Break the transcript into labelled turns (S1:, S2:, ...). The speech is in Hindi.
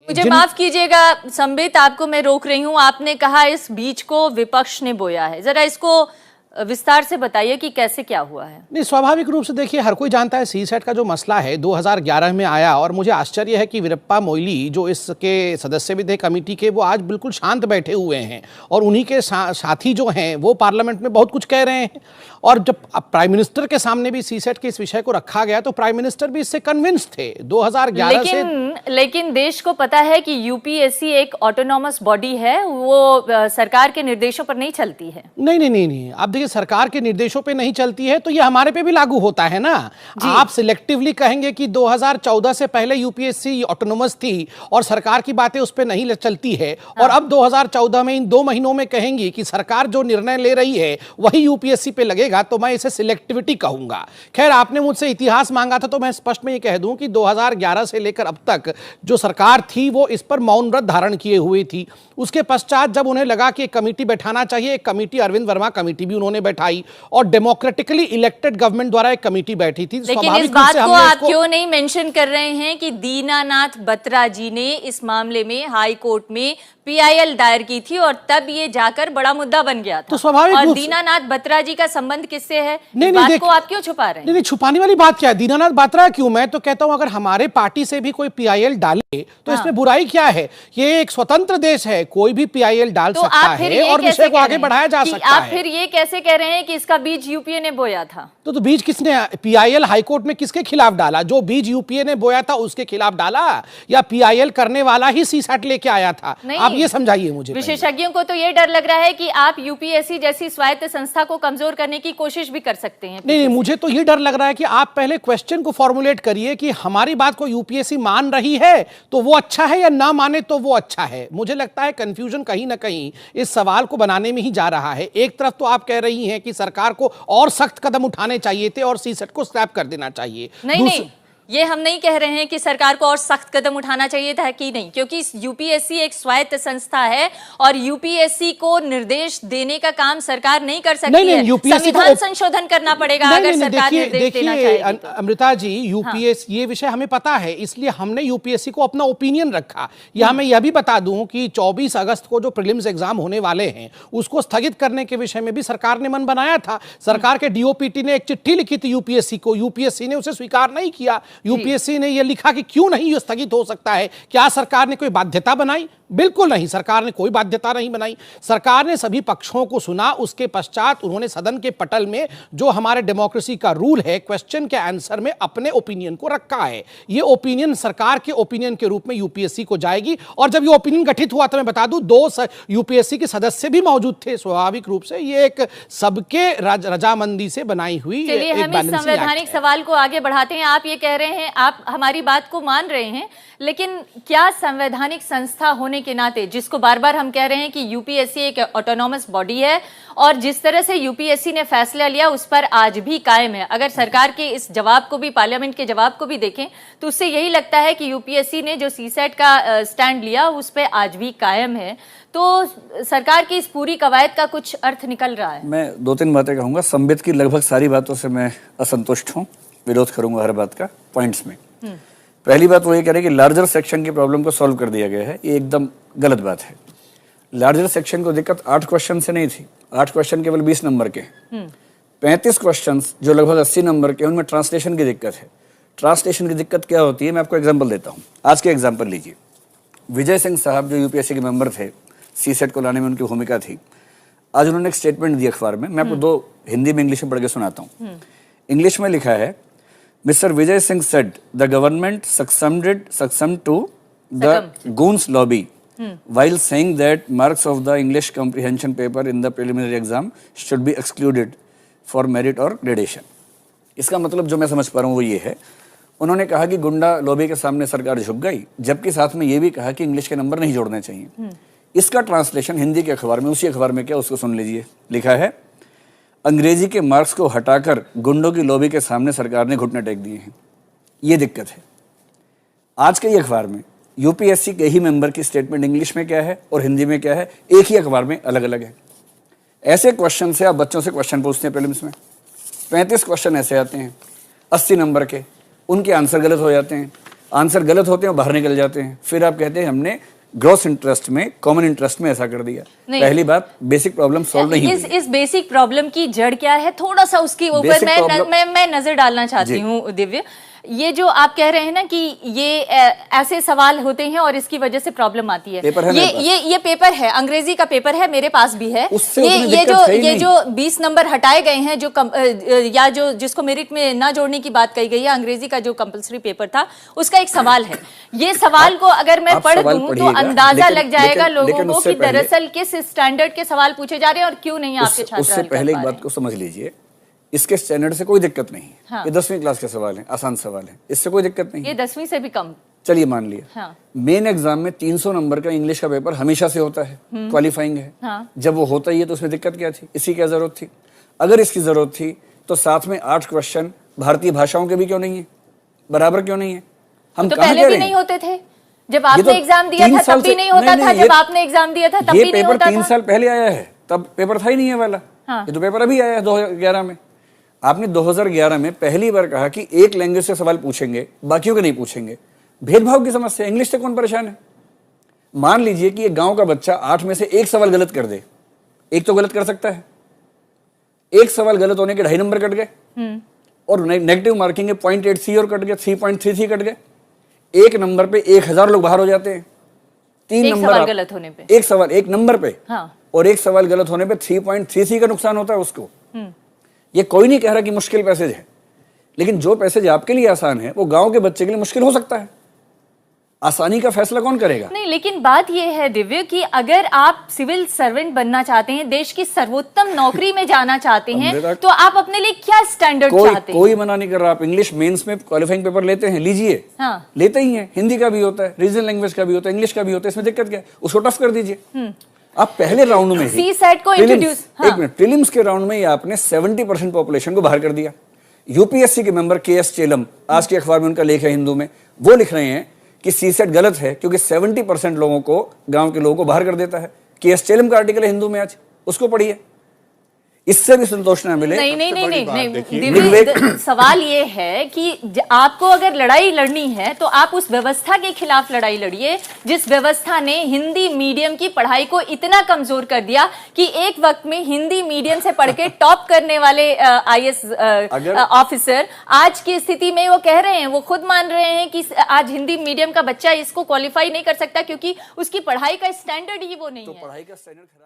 S1: मुझे माफ कीजिएगा संबित, आपको मैं रोक रही हूं। आपने कहा इस बीज को विपक्ष ने बोया है, जरा इसको विस्तार से बताइए कि कैसे क्या हुआ है।
S2: नहीं, स्वाभाविक रूप से देखिए, हर कोई जानता है सीसैट का जो मसला है 2011 में आया, और मुझे आश्चर्य है कि वीरप्पा मोइली जो इसके सदस्य भी थे कमेटी के, वो आज बिल्कुल शांत बैठे हुए हैं, और उन्हीं के साथी जो हैं वो पार्लियामेंट में बहुत कुछ कह रहे हैं। और जब प्राइम मिनिस्टर के सामने भी सीसैट के इस विषय को रखा गया तो प्राइम मिनिस्टर भी इससे कन्विंस थे 2011 से।
S1: लेकिन देश को पता है कि यूपीएससी एक ऑटोनॉमस बॉडी है, वो सरकार के निर्देशों पर नहीं चलती है।
S2: नहीं, आप देखिए, सरकार के निर्देशों पे नहीं चलती है तो ये हमारे पे भी लागू होता है ना। आप सिलेक्टिवली कहेंगे कि 2014 से पहले यूपीएससी ऑटोनोमस थी और सरकार की बातें उस पे नहीं चलती है, और अब 2014 में इन 2 महीनों में कहेंगी कि सरकार जो निर्णय ले रही है वही यूपीएससी पे लगेगा, तो मैं इसे सिलेक्टिविटी कहूंगा। खैर, आपने मुझसे इतिहास मांगा था तो मैं स्पष्ट में ये कह दूं कि 2011 से लेकर अब तक जो सरकार थी वो इस पर मौन व्रत धारण किए हुई थी। उसके पश्चात जब उन्हें लगा कि एक कमेटी बैठाना चाहिए, एक कमेटी, अरविंद वर्मा कमेटी भी उन्होंने बैठाई, और डेमोक्रेटिकली इलेक्टेड गवर्नमेंट द्वारा एक कमेटी बैठी थी।
S1: लेकिन इस बात को आप क्यों नहीं मेंशन कर रहे हैं कि दीनानाथ बत्रा जी ने इस मामले में हाई कोर्ट में पीआईएल दायर की थी और तब ये जाकर बड़ा मुद्दा बन गया था।
S2: तो स्वाभाविक,
S1: और दीनानाथ बत्रा जी का संबंध किससे है?
S2: नहीं,
S1: बात को आप क्यों छुपा रहे हैं?
S2: नहीं, छुपाने वाली बात क्या है? दीनानाथ बत्रा क्यों? मैं तो कहता हूं अगर हमारे पार्टी से भी कोई पीआईएल डाले तो इसमें बुराई क्या है? ये एक स्वतंत्र देश है, कोई भी पीआईएल डाल सकता है और विषय को आगे बढ़ाया जा सकता है।
S1: आप फिर ये कैसे कह रहे हैं कि इसका बीज यूपीए ने बोया था?
S2: तो बीज किसने? पीआईएल हाईकोर्ट में किसके खिलाफ डाला? जो बीज यूपीए ने बोया था उसके खिलाफ डाला, या पीआईएल करने वाला ही सीसैट लेके आया था? आप ये समझाइए मुझे।
S1: विशेषज्ञों को तो ये डर लग रहा है कि आप यूपीएससी जैसी स्वायत्त संस्था को कमजोर करने की कोशिश भी कर सकते हैं।
S2: नहीं, मुझे तो ये डर लग रहा है कि आप पहले क्वेश्चन को फॉर्मुलेट करिए कि हमारी बात को यूपीएससी मान रही है तो वो अच्छा है, या ना माने तो वो अच्छा है। मुझे लगता है कंफ्यूजन कहीं ना कहीं इस सवाल को बनाने में ही जा रहा है। एक तरफ तो आप कह रही हैं कि सरकार को और सख्त कदम उठाने चाहिए थे और सीसैट को स्क्रैप कर देना चाहिए।
S1: नहीं, ये हम नहीं कह रहे हैं कि सरकार को और सख्त कदम उठाना चाहिए था कि नहीं, क्योंकि यूपीएससी एक स्वायत्त संस्था है और यूपीएससी को निर्देश देने का काम सरकार नहीं कर सकती है। संविधान संशोधन करना पड़ेगा अगर सरकार निर्देश देना चाहेगी।
S2: अमृता जी, यूपीएससी, ये विषय हमें पता है, इसलिए हमने यूपीएससी को अपना ओपिनियन रखा। यहां मैं यह भी बता दूं कि 24 अगस्त को जो प्रीलिम्स एग्जाम होने वाले हैं उसको स्थगित करने के विषय में भी सरकार ने मन बनाया था। सरकार के डीओपीटी ने एक चिट्ठी लिखी थी यूपीएससी को, यूपीएससी ने उसे स्वीकार नहीं किया। यूपीएससी ने यह लिखा कि क्यों नहीं ये स्थगित हो सकता है। क्या सरकार ने कोई बाध्यता बनाई? बिल्कुल नहीं, सरकार ने कोई बाध्यता नहीं बनाई। सरकार ने सभी पक्षों को सुना, उसके पश्चात उन्होंने सदन के पटल में जो हमारे डेमोक्रेसी का रूल है, क्वेश्चन के आंसर में अपने ओपिनियन को रखा है। ये ओपिनियन सरकार के ओपिनियन के रूप में यूपीएससी को जाएगी, और जब ये ओपिनियन गठित हुआ तो मैं बता दूं 2 यूपीएससी के सदस्य भी मौजूद थे। स्वाभाविक रूप से ये एक सबके रजामंदी से बनाई हुई
S1: संवैधानिक सवाल को आगे बढ़ाते हैं। आप ये कह रहे हैं, आप हमारी बात को मान रहे हैं, लेकिन क्या संवैधानिक संस्था होने के नाते, जिसको बार बार हम कह रहे हैं कि यूपीएससी एक ऑटोनॉमस बॉडी है और जिस तरह से यूपीएससी ने फैसला लिया उस पर आज भी कायम है, अगर सरकार के इस जवाब को भी, पार्लियामेंट के जवाब को भी देखें तो उससे यही लगता है कि यूपीएससी ने जो सीसैट का स्टैंड लिया उस पर आज भी कायम है, तो सरकार की इस पूरी कवायद का कुछ अर्थ निकल रहा है।
S3: मैं 2-3 बातें कहूंगा। संबित की लगभग सारी बातों से मैं असंतुष्ट हूँ, विरोध करूंगा हर बात का पॉइंट्स में। पहली बात वो ये कह रहे हैं कि लार्जर सेक्शन की प्रॉब्लम को सॉल्व कर दिया गया है, ये एकदम गलत बात है। लार्जर सेक्शन को दिक्कत 8 क्वेश्चन से नहीं थी। 8 क्वेश्चन केवल 20 नंबर के, 35 क्वेश्चन जो लगभग 80 नंबर के, उनमें ट्रांसलेशन की दिक्कत है। ट्रांसलेशन की दिक्कत क्या होती है, मैं आपको एग्जाम्पल देता हूँ। आज के एग्जाम्पल लीजिए। विजय सिंह साहब जो यूपीएससी के मेंबर थे, सीसैट को लाने में उनकी भूमिका थी। आज उन्होंने एक स्टेटमेंट दी अखबार में, मैं आपको 2 हिंदी में इंग्लिश में पढ़ के सुनाता हूँ। इंग्लिश में लिखा है, Mr. Vijay Singh said the government succumbed to the goons lobby while saying that marks of the English comprehension paper in the preliminary exam should be excluded for merit or gradation. इसका मतलब जो मैं समझ पा रहा हूँ वो ये है, उन्होंने कहा कि गुंडा लॉबी के सामने सरकार झुक गई, जबकि साथ में ये भी कहा कि इंग्लिश के नंबर नहीं जोड़ने चाहिए। इसका ट्रांसलेशन हिंदी के अखबार में, उसी अखबार में क्या, उसको सुन लीजिए। लिखा है, अंग्रेजी के मार्क्स को हटाकर गुंडों की लॉबी के सामने सरकार ने घुटने टेक दिए हैं। ये दिक्कत है। आज के ही अखबार में यूपीएससी के ही मेंबर की स्टेटमेंट इंग्लिश में क्या है और हिंदी में क्या है, एक ही अखबार में अलग अलग है। ऐसे क्वेश्चन से आप बच्चों से क्वेश्चन पूछते हैं प्रीलिम्स में, 35 क्वेश्चन ऐसे आते हैं 80 नंबर के, उनके आंसर गलत हो जाते हैं। आंसर गलत होते हैं और बाहर निकल जाते हैं, फिर आप कहते हैं हमने ग्रॉस इंटरेस्ट में, कॉमन इंटरेस्ट में ऐसा कर दिया। पहली बात, बेसिक प्रॉब्लम सॉल्व नहीं हुई।
S1: इस बेसिक प्रॉब्लम की जड़ क्या है, थोड़ा सा उसके ऊपर मैं नजर डालना चाहती हूँ दिव्य। ये जो आप कह रहे हैं ना कि ये ऐसे सवाल होते हैं और इसकी वजह से प्रॉब्लम आती है, ये पेपर है, अंग्रेजी का पेपर है, मेरे पास भी है। ये जो 20 नंबर हटाए गए हैं, जो या जो जिसको मेरिट में ना जोड़ने की बात कही गई है, अंग्रेजी का जो कंपलसरी पेपर था उसका एक सवाल है। ये सवाल को अगर मैं पढ़ दूं तो अंदाजा लग जाएगा लोगों को कि दरअसल किस स्टैंडर्ड के सवाल पूछे जा रहे हैं और क्यों नहीं आपके छात्र।
S3: उससे पहले एक बात को समझ लीजिए, इसके स्टैंडर्ड से कोई दिक्कत नहीं है।
S1: हाँ।
S3: ये 10वीं क्लास के सवाल हैं, आसान सवाल है, इससे कोई दिक्कत नहीं।
S1: ये 10वीं से भी कम,
S3: चलिए मान लिया।
S1: हाँ।
S3: मेन एग्जाम में 300 नंबर का इंग्लिश का पेपर हमेशा से होता है, क्वालिफाइंग है।
S1: हाँ।
S3: जब वो होता ही है तो उसमें दिक्कत क्या थी, इसी की जरूरत थी। अगर इसकी जरूरत थी तो साथ में 8 क्वेश्चन भारतीय भाषाओं के भी क्यों नहीं है, बराबर क्यों नहीं है? हम
S1: तो पहले भी नहीं होते थे, जब आपने एग्जाम दिया था तब भी नहीं होता था, जब आपने एग्जाम दिया था तब भी नहीं होता था।
S3: 3 साल पहले आया है, तब पेपर था ही नहीं है वाला। ये तो पेपर अभी आया है 2011 में। आपने 2011 में पहली बार कहा कि एक लैंग्वेज से सवाल पूछेंगे, बाकियों के नहीं पूछेंगे। भेदभाव की समस्या, इंग्लिश से कौन परेशान है? मान लीजिए कि एक गांव का बच्चा 8 में से एक सवाल गलत कर दे, एक तो गलत कर सकता है, एक सवाल गलत होने के 2.5 नंबर कट गए और नेगेटिव मार्किंग 0.83 और कट गए, 3.33 कट गए। एक नंबर पे 1000 लोग बाहर हो जाते हैं। 3 नंबर
S1: गलत होने पे,
S3: एक सवाल एक नंबर पे,
S1: हाँ।
S3: और एक सवाल गलत होने पे 3.33 का नुकसान होता है उसको। ये कोई नहीं कह रहा कि मुश्किल पैसेज है, लेकिन जो पैसेज आपके लिए आसान है वो गांव के बच्चे के लिए मुश्किल हो सकता है। आसानी का फैसला कौन करेगा?
S1: नहीं, लेकिन बात यह है दिव्य कि अगर आप सिविल सर्वेंट बनना चाहते हैं, देश की सर्वोत्तम नौकरी में जाना चाहते हैं, तो आप अपने लिए क्या स्टैंडर्ड चाहते हैं?
S3: कोई मना नहीं कर रहा। आप इंग्लिश मेंस में क्वालिफाइंग पेपर लेते हैं, लीजिए। हाँ। लेते ही हैं, हिंदी का भी होता है, रीजनल लैंग्वेज का भी होता है, इंग्लिश का भी होता है, इसमें दिक्कत क्या है? उसको टफ कर दीजिए। आप पहले राउंड में ही
S1: सीसेट को इंट्रोड्यूस,
S3: एक मिनट, प्रीलिम्स के राउंड में ही आपने 70% पॉपुलेशन को बाहर कर दिया। यूपीएससी के मेंबर KS चेलम, आज के अखबार में उनका लेख है हिंदू में, वो लिख रहे हैं कि सीसेट गलत है क्योंकि 70% लोगों को, गांव के लोगों को बाहर कर देता है। KS चेलम का आर्टिकल है हिंदू में आज, उसको पढ़िए, इससे भी संतोष न मिले।
S1: नहीं, सवाल ये है कि आपको अगर लड़ाई लड़नी है तो आप उस व्यवस्था के खिलाफ लड़ाई लड़िए जिस व्यवस्था ने हिंदी मीडियम की पढ़ाई को इतना कमजोर कर दिया कि एक वक्त में हिंदी मीडियम से पढ़ के टॉप करने वाले IAS ऑफिसर आज की स्थिति में वो कह रहे हैं, वो खुद मान रहे हैं कि आज हिंदी मीडियम का बच्चा इसको क्वालिफाई नहीं कर सकता क्योंकि उसकी पढ़ाई का स्टैंडर्ड ही वो नहीं है।
S3: पढ़ाई का स्टैंडर्ड खराब